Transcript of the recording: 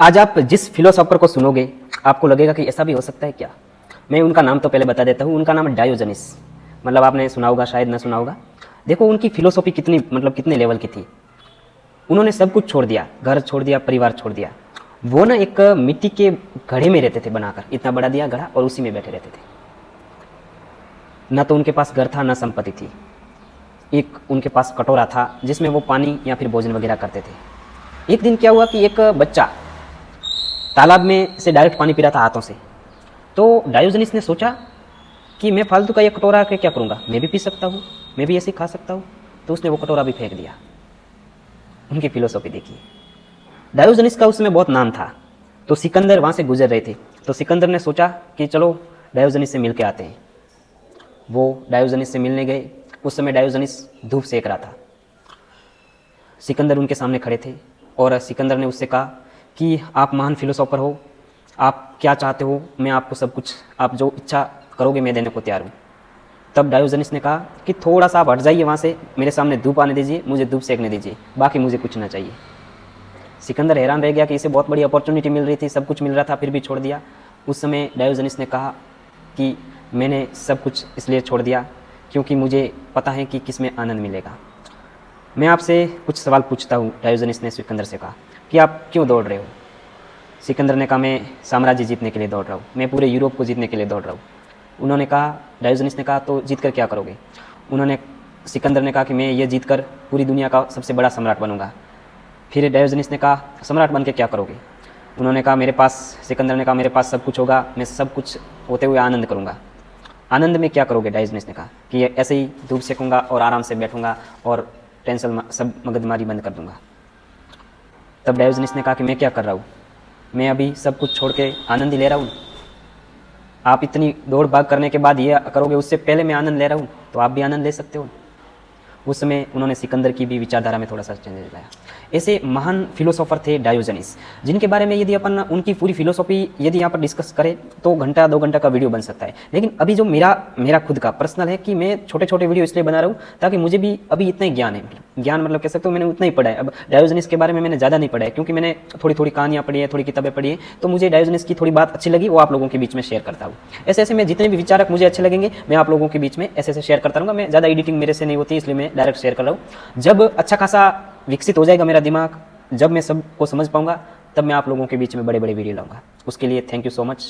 आज आप जिस फिलोसोफर को सुनोगे आपको लगेगा कि ऐसा भी हो सकता है क्या। मैं उनका नाम तो पहले बता देता हूँ। उनका नाम है डायोजनीस। मतलब आपने सुना होगा, शायद ना सुना होगा। देखो उनकी फिलोसॉफी कितनी कितने लेवल की थी। उन्होंने सब कुछ छोड़ दिया, घर छोड़ दिया, परिवार छोड़ दिया। वो ना एक मिट्टी के घड़े में रहते थे बनाकर, इतना बड़ा दिया घड़ा, और उसी में बैठे रहते थे। ना तो उनके पास घर था, ना संपत्ति थी। एक उनके पास कटोरा था जिसमें वो पानी या फिर भोजन वगैरह करते थे। एक दिन क्या हुआ कि एक बच्चा तालाब में से डायरेक्ट पानी पी रहा था हाथों से। तो डायोजनीस ने सोचा कि मैं फालतू का ये कटोरा के क्या करूँगा, मैं भी पी सकता हूँ, मैं भी ऐसे ही खा सकता हूँ। तो उसने वो कटोरा भी फेंक दिया। उनकी फिलोसॉफी देखिए। डायोजनीस का उसमें बहुत नाम था। तो सिकंदर वहाँ से गुजर रहे थे। तो सिकंदर ने सोचा कि चलो डायोजनीस से मिल के आते हैं। वो डायोजनीस से मिलने गए। उस समय डायोजनीस धूप सेक रहा था। सिकंदर उनके सामने खड़े थे और सिकंदर ने उससे कहा कि आप महान फिलोसोफर हो, आप क्या चाहते हो, मैं आपको सब कुछ, आप जो इच्छा करोगे मैं देने को तैयार हूँ। तब डायोजनीस ने कहा कि थोड़ा सा आप हट जाइए वहाँ से, मेरे सामने धूप आने दीजिए, मुझे धूप सेकने दीजिए, बाकी मुझे कुछ ना चाहिए। सिकंदर हैरान रह गया कि इसे बहुत बड़ी अपॉर्चुनिटी मिल रही थी, सब कुछ मिल रहा था, फिर भी छोड़ दिया। उस समय डायोजनीस ने कहा कि मैंने सब कुछ इसलिए छोड़ दिया क्योंकि मुझे पता है कि किस में आनंद मिलेगा। मैं आपसे कुछ सवाल पूछता हूँ, डायोजनीस ने सिकंदर से कहा, कि आप क्यों दौड़ रहे हो। सिकंदर ने कहा मैं साम्राज्य जीतने के लिए दौड़ रहा हूँ, मैं पूरे यूरोप को जीतने के लिए दौड़ रहा हूँ। उन्होंने कहा, डायोजनीस ने कहा तो जीत कर क्या करोगे। सिकंदर ने कहा कि मैं ये जीत कर पूरी दुनिया का सबसे बड़ा सम्राट बनूंगा। फिर डायोजनीस ने कहा सम्राट बन के क्या करोगे। सिकंदर ने कहा मेरे पास सब कुछ होगा, मैं सब कुछ होते हुए आनंद करूँगा। आनंद में क्या करोगे। डायोजनीस ने कहा कि ऐसे ही धूप सेकूंगा और आराम से बैठूंगा और टेंशन सब मगजमारी बंद कर दूंगा। तब डायोजनीस ने कहा कि मैं क्या कर रहा हूँ, मैं अभी सब कुछ छोड़ के आनंद ही ले रहा हूँ। आप इतनी दौड़ भाग करने के बाद ये करोगे, उससे पहले मैं आनंद ले रहा हूँ, तो आप भी आनंद ले सकते हो। उस समय उन्होंने सिकंदर की भी विचारधारा में थोड़ा सा चेंजेस लाया। ऐसे महान फिलोसोफर थे डायोजनीस, जिनके बारे में यदि अपन उनकी पूरी फिलोसॉफी यदि यहाँ पर डिस्कस करें तो घंटा 2 घंटा का वीडियो बन सकता है। लेकिन अभी जो मेरा खुद का पर्सनल है कि मैं छोटे छोटे वीडियो इसलिए बना रहा हूँ ताकि मुझे भी अभी इतना ही ज्ञान है। ज्ञान कह सकते हो मैंने उतना ही पढ़ा है। अब डायोजनीस के बारे में मैंने ज़्यादा नहीं पढ़ा है क्योंकि मैंने थोड़ी थोड़ी कहानियाँ पढ़ी है, थोड़ी किताबें पढ़ी है, तो मुझे डायोजनीस की थोड़ी बात अच्छी लगी, वो आप लोगों के बीच में शेयर करता हूँ। ऐसे ऐसे मैं जितने भी विचारक मुझे अच्छे लगेंगे मैं आप लोगों के बीच में ऐसे ऐसे शेयर करता रहूँगा। मैं ज़्यादा एडिटिंग मेरे से नहीं होती, इसलिए मैं डायरेक्ट शेयर कर रहा हूँ। जब अच्छा खासा विकसित हो जाएगा मेरा दिमाग, जब मैं सबको समझ पाऊंगा, तब मैं आप लोगों के बीच में बड़े बड़े वीडियो लाऊंगा। उसके लिए थैंक यू सो मच।